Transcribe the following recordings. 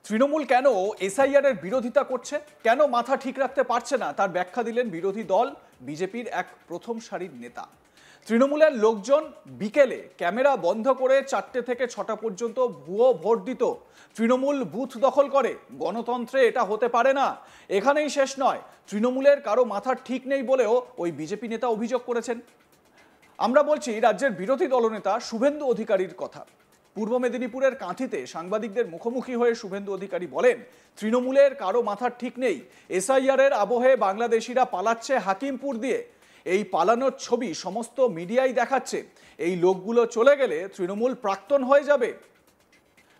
তৃণমূল কেন এসআইআর এর বিরোধিতা করছে, কেন মাথা ঠিক রাখতে পারছে না, তার ব্যাখ্যা দিলেন বিরোধী দল বিজেপির এক প্রথম সারির নেতা। তৃণমূলের লোকজন বিকেলে ক্যামেরা বন্ধ করে 4টে থেকে 6টা পর্যন্ত ভুয়ো ভোট দিত, তৃণমূল বুথ দখল করে। গণতন্ত্রে এটা হতে পারে না। এখানেই শেষ নয়, তৃণমূলের কারো মাথা ঠিক নেই বলেও ওই বিজেপি নেতা অভিযোগ করেছেন। আমরা বলছি রাজ্যের বিরোধী দলনেতা শুভেন্দু অধিকারীর কথা। পূর্ব মেদিনীপুরের কাঁথিতে সাংবাদিকদের মুখোমুখি হয়ে শুভেন্দু অধিকারী বলেন, তৃণমূলের কারো মাথার ঠিক নেই। এসআইআর এর আবহে বাংলাদেশিরা পালাচ্ছে হাকিমপুর দিয়ে। এই পালানোর ছবি সমস্ত মিডিয়াই দেখাচ্ছে। এই লোকগুলো চলে গেলে তৃণমূল প্রাক্তন হয়ে যাবে।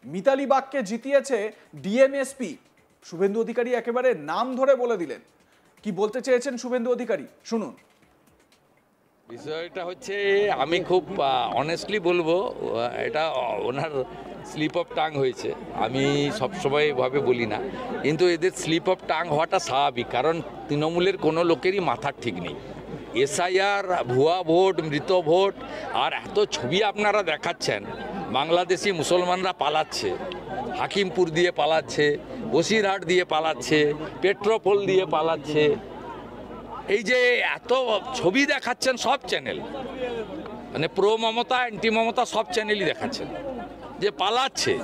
মিতালি বাগকে জিতিয়েছে ডিএমএসপি। শুভেন্দু অধিকারী একেবারে নাম ধরে বলে দিলেন। কি বলতে চেয়েছেন শুভেন্দু অধিকারী, শুনুন। বিষয়টা হচ্ছে, আমি খুব অনেস্টলি বলবো, এটা ওনার স্লিপ অফ টাং হয়েছে। আমি সবসময় এভাবে বলি না, কিন্তু এদের স্লিপ অফ টাং হওয়াটা স্বাভাবিক, কারণ তৃণমূলের কোনো লোকেরই মাথার ঠিক নেই। এসআইআর, ভুয়া ভোট, মৃত ভোট, আর এত ছবি আপনারা দেখাচ্ছেন। বাংলাদেশি মুসলমানরা পালাচ্ছে, হাকিমপুর দিয়ে পালাচ্ছে, বসিরহাট দিয়ে পালাচ্ছে, পেট্রোপোল দিয়ে পালাচ্ছে। এই যে এত ছবি দেখাচ্ছেন সব চ্যানেল, মানে প্রো মমতা, অ্যান্টি মমতা সব চ্যানেলই দেখাচ্ছেন যে পালাচ্ছে।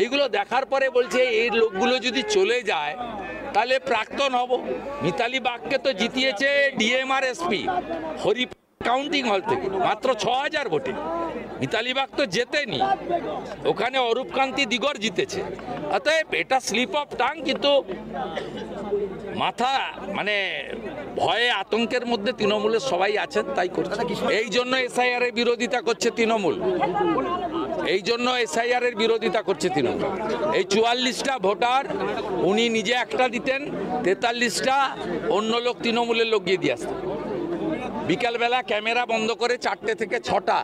এইগুলো দেখার পরে বলছে এই লোকগুলো যদি চলে যায় তাহলে প্রাক্তন হব। মিতালি বাগকে তো জিতিয়েছে ডিএমআরএসপি হরি কাউন্টিং হল থেকে মাত্র 6000 ভোটে। মিতালি বাগ তো জেতেনি, ওখানে অরূপকান্তি দিগর জিতেছে। অতএব এটা স্লিপ অফ টাং, কিন্তু মাথা মানে ভয়ে আতঙ্কের মধ্যে তৃণমূলের সবাই আছেন, তাই করছে। এই জন্য এসআইআর এর বিরোধিতা করছে তৃণমূল, এই জন্য এসআইআর এর বিরোধিতা করছে তৃণমূল। এই 44টা ভোটার উনি নিজে একটা দিতেন, 43টা অন্য লোক তৃণমূলের লোক গিয়ে দিয়ে আসতেন। বিকালবেলা ক্যামেরা বন্ধ করে 4টে থেকে 6টা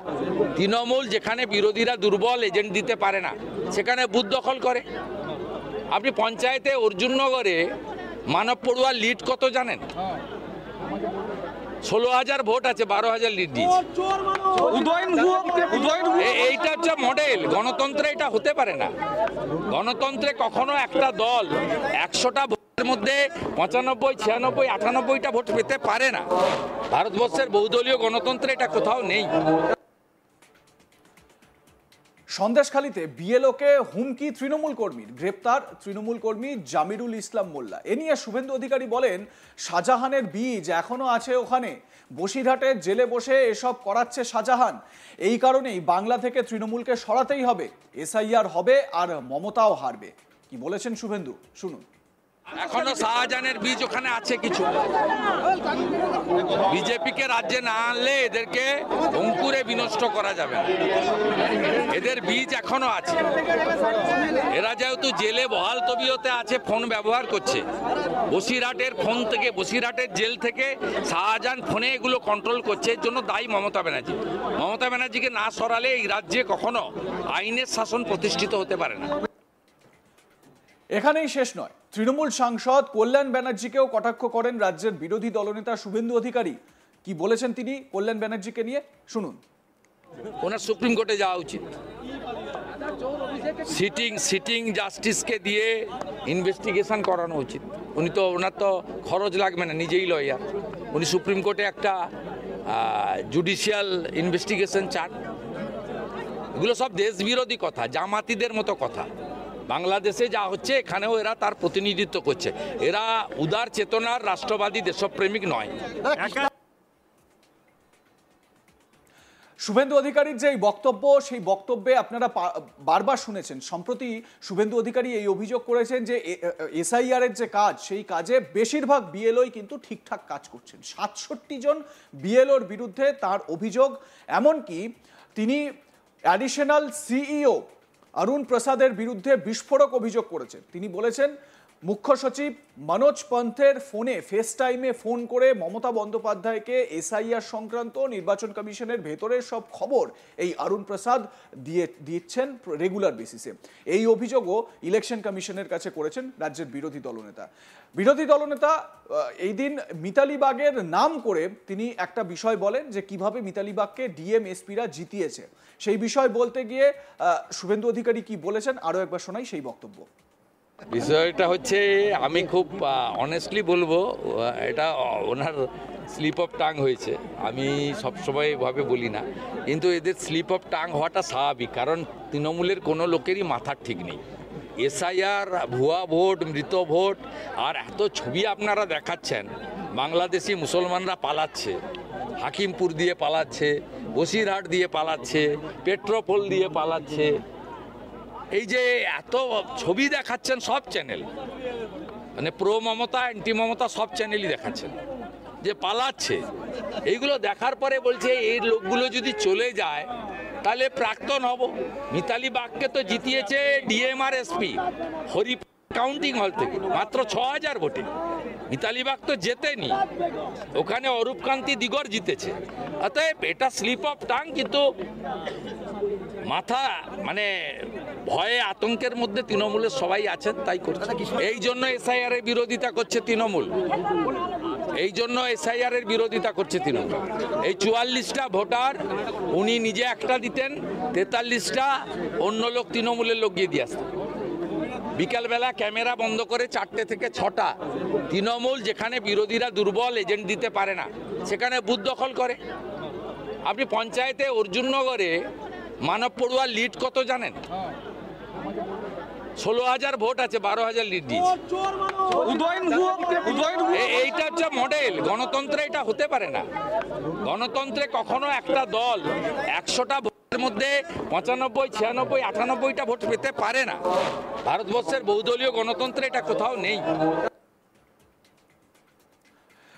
তৃণমূল, যেখানে বিরোধীরা দুর্বল এজেন্ট দিতে পারে না, সেখানে বুথ দখল করে। আপনি পঞ্চায়েতে অর্জুননগরে মানব পড়ুয়ার লিড কত জানেন? 16,000 ভোট আছে, 12,000 লিড দিয়েছে। এইটা হচ্ছে মডেল। গণতন্ত্রে এটা হতে পারে না। গণতন্ত্রে কখনো একটা দল 100টা ভোটের মধ্যে 95, 96, 98টা ভোট পেতে পারে না। ভারতবর্ষের বহুদলীয় গণতন্ত্রে এটা কোথাও নেই। সন্দেশখালীতে বিএলওকে হুমকি তৃণমূল কর্মীর, গ্রেপ্তার তৃণমূল কর্মী জামিরুল ইসলাম মোল্লা। এ নিয়ে শুভেন্দু অধিকারী বলেন, শাহজাহানের বীজ এখনো আছে ওখানে। বসিরহাটের জেলে বসে এসব করাচ্ছে শাহজাহান। এই কারণেই বাংলা থেকে তৃণমূলকে সরাতেই হবে। এসআইআর হবে আর মমতাও হারবে। কি বলেছেন শুভেন্দু, শুনুন। এখনো শাহজাহানের বীজ ওখানে আছে কিছু। বিজেপিকে রাজ্যে না আনলে এদেরকে অঙ্কুরে বিনষ্ট করা যাবে না। এদের বীজ এখনো আছে। এরা যেহেতু জেলে বহাল তবিয়তে আছে, ফোন ব্যবহার করছে, বসিরহাটের ফোন থেকে, বসিরহাটের জেল থেকে শাহজাহান ফোনে এগুলো কন্ট্রোল করছে। এর জন্য দায়ী মমতা ব্যানার্জি। মমতা ব্যানার্জিকে না সরালে এই রাজ্যে কখনো আইনের শাসন প্রতিষ্ঠিত হতে পারে না। এখানেই শেষ নয়, তৃণমূল সাংসদ কল্যাণ ব্যানার্জিকেও কটাক্ষ করেন রাজ্যের বিরোধী দলনেতা শুভেন্দু অধিকারী। কি বলেছেন তিনি কল্যাণ ব্যানার্জিকে নিয়ে, শুনুন। ওনার সুপ্রিম কোর্টে যাওয়া উচিত। সিটিং জাস্টিসকে দিয়ে ইনভেস্টিগেশন করানো উচিত। উনি তো, ওনার তো খরচ লাগবে না, নিজেই লয়ার। উনি সুপ্রিম কোর্টে একটা জুডিশিয়াল ইনভেস্টিগেশন চান। এগুলো সব দেশ বিরোধী কথা, জামাতিদের মতো কথা। বাংলাদেশে যা হচ্ছে এখানেও এরা তার প্রতিনিধিত্ব করছে। এরা উদার চেতনার রাষ্ট্রবাদী দেশপ্রেমিক নয়। শুভেন্দু অধিকারীর যে বক্তব্য, সেই বক্তব্যে আপনারা বারবার শুনেছেন। সম্প্রতি শুভেন্দু অধিকারী এই অভিযোগ করেছেন যে এসআইআর এর যে কাজ, সেই কাজে বেশিরভাগ বিএলওই কিন্তু ঠিকঠাক কাজ করছেন। 67 জন বিএলওর বিরুদ্ধে তার অভিযোগ। এমনকি তিনি অ্যাডিশনাল সিইও অরুণ প্রসাদের বিরুদ্ধে বিস্ফোরক অভিযোগ করেছেন। তিনি বলেছেন, মুখ্য সচিব মনোজ পন্থের ফোনে, ফেস টাইমে ফোন করে মমতা বন্দ্যোপাধ্যায়কে এসআইআর সংক্রান্ত নির্বাচন কমিশনের ভেতরের সব খবর এই অরুণ প্রসাদ দিচ্ছেন রেগুলার বেসিসে। এই অভিযোগও ইলেকশন কমিশনের কাছে করেছেন রাজ্যের বিরোধী দলনেতা। এই দিন মিতালি বাগের নাম করে তিনি একটা বিষয় বলেন যে কিভাবে মিতালি বাগকে ডিএমএসপিরা জিতিয়েছে। সেই বিষয় বলতে গিয়ে শুভেন্দু অধিকারী কি বলেছেন আরো একবার শোনাই সেই বক্তব্য। বিষয়টা হচ্ছে, আমি খুব অনেস্টলি বলবো, এটা ওনার স্লিপ অফ টাং হয়েছে। আমি সবসময় ভাবে বলি না, কিন্তু এদের স্লিপ অফ টাং হওয়াটা স্বাভাবিক, কারণ তৃণমূলের কোনো লোকেরই মাথার ঠিক নেই। এসআইআর, ভুয়া ভোট, মৃত ভোট, আর এত ছবি আপনারা দেখাচ্ছেন। বাংলাদেশি মুসলমানরা পালাচ্ছে, হাকিমপুর দিয়ে পালাচ্ছে, বসিরহাট দিয়ে পালাচ্ছে, পেট্রোপোল দিয়ে পালাচ্ছে। এই যে এত ছবি দেখাচ্ছেন সব চ্যানেল, মানে প্রো মমতা, অ্যান্টি মমতা সব চ্যানেলই দেখাচ্ছেন যে পালাচ্ছে। এইগুলো দেখার পরে বলছে এই লোকগুলো যদি চলে যায় তাহলে প্রাক্তন হব। মিতালি বাগকে তো জিতিয়েছে ডিএমআর এসপি হরি কাউন্টিং হল থেকে মাত্র 6000 ভোটে। মিতালি বাগ তো জেতেনি, ওখানে অরূপকান্তি দিগর জিতেছে। অতএব এটা স্লিপ অফ টাং, কিন্তু মাথা মানে ভয়ে আতঙ্কের মধ্যে তৃণমূলের সবাই আছেন, তাই করছে। এই জন্য এসআইআর এর বিরোধিতা করছে তৃণমূল, এই জন্য এসআইআর এর বিরোধিতা করছে তৃণমূল। এই 44টা ভোটার উনি নিজে একটা দিতেন, 43টা অন্য লোক, তৃণমূলের লোক গিয়ে দিয়ে আসতেন। বিকালবেলা ক্যামেরা বন্ধ করে 4টে থেকে 6টা তৃণমূল, যেখানে বিরোধীরা দুর্বল এজেন্ট দিতে পারে না, সেখানে বুথ দখল করে। আপনি পঞ্চায়েতে অর্জুননগরে মানব পড়ুয়ার লিড কত জানেন? 16,000 ভোট আছে, 12,000 লিড দিয়েছে। এইটা হচ্ছে মডেল। গণতন্ত্রে এটা হতে পারে না। গণতন্ত্রে কখনো একটা দল 100টা ভোটের মধ্যে 95, 96, 98টা ভোট পেতে পারে না। ভারতবর্ষের বহুদলীয় গণতন্ত্রে এটা কোথাও নেই।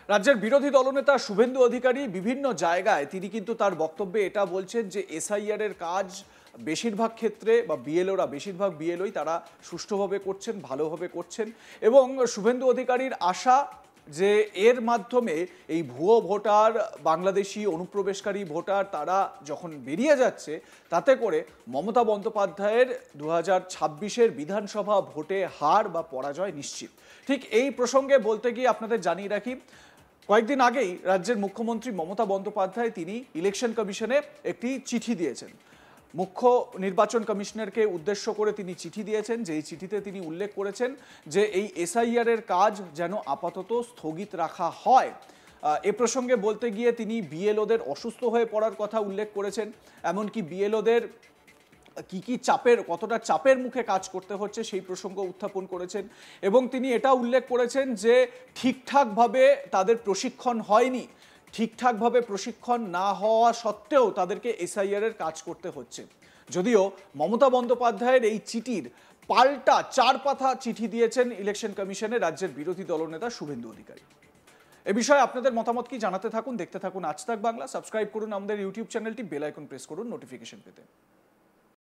রাজ্যের বিরোধী দলনেতা শুভেন্দু অধিকারী বিভিন্ন জায়গায় তিনি কিন্তু তার বক্তব্যে এটা বলছেন যে এসআইআর এর কাজ বেশিরভাগ ক্ষেত্রে বা বিএলওরা, বেশিরভাগ বিএলওই তারা সুষ্ঠুভাবে করছেন, ভালোভাবে করছেন। এবং শুভেন্দু অধিকারীর আশা যে এর মাধ্যমে এই ভুয়ো ভোটার, বাংলাদেশি অনুপ্রবেশকারী ভোটার তারা যখন বেরিয়ে যাচ্ছে, তাতে করে মমতা বন্দ্যোপাধ্যায়ের 2026-এর বিধানসভা ভোটে হার বা পরাজয় নিশ্চিত। ঠিক এই প্রসঙ্গে বলতে গিয়ে আপনাদের জানিয়ে রাখি, কয়েকদিন আগেই রাজ্যের মুখ্যমন্ত্রী মমতা বন্দ্যোপাধ্যায় তিনি ইলেকশন কমিশনে একটি চিঠি দিয়েছেন। মুখ্য নির্বাচন কমিশনারকে উদ্দেশ্য করে তিনি চিঠি দিয়েছেন, যেই চিঠিতে তিনি উল্লেখ করেছেন যে এই এসআইআর এর কাজ যেন আপাতত স্থগিত রাখা হয়। এ প্রসঙ্গে বলতে গিয়ে তিনি বিএলওদের অসুস্থ হয়ে পড়ার কথা উল্লেখ করেছেন, এমনকি বিএলওদের কি চাপের, কতটা চাপের মুখে কাজ করতে হচ্ছে সেই প্রসঙ্গ উত্থাপন করেছেন। এবং তিনি এটা উল্লেখ করেছেন যে ঠিকঠাকভাবে তাদের প্রশিক্ষণ হয়নি, ঠিকঠাকভাবে প্রশিক্ষণ না হওয়া সত্ত্বেও তাদেরকে এসআইআর এর কাজ করতে হচ্ছে। যদিও মমতা বন্দ্যোপাধ্যায়ের এই চিঠির পাল্টা 4 পাতা চিঠি দিয়েছেন ইলেকশন কমিশনে রাজ্যের বিরোধী দলনেতা শুভেন্দু অধিকারী। এ বিষয়ে আপনাদের মতামত কি জানাতে থাকুন, দেখতে থাকুন আজ তাক বাংলা। সাবস্ক্রাইব করুন আমাদের ইউটিউব চ্যানেলটি, বেল আইকন প্রেস করুন নোটিফিকেশন পেতে।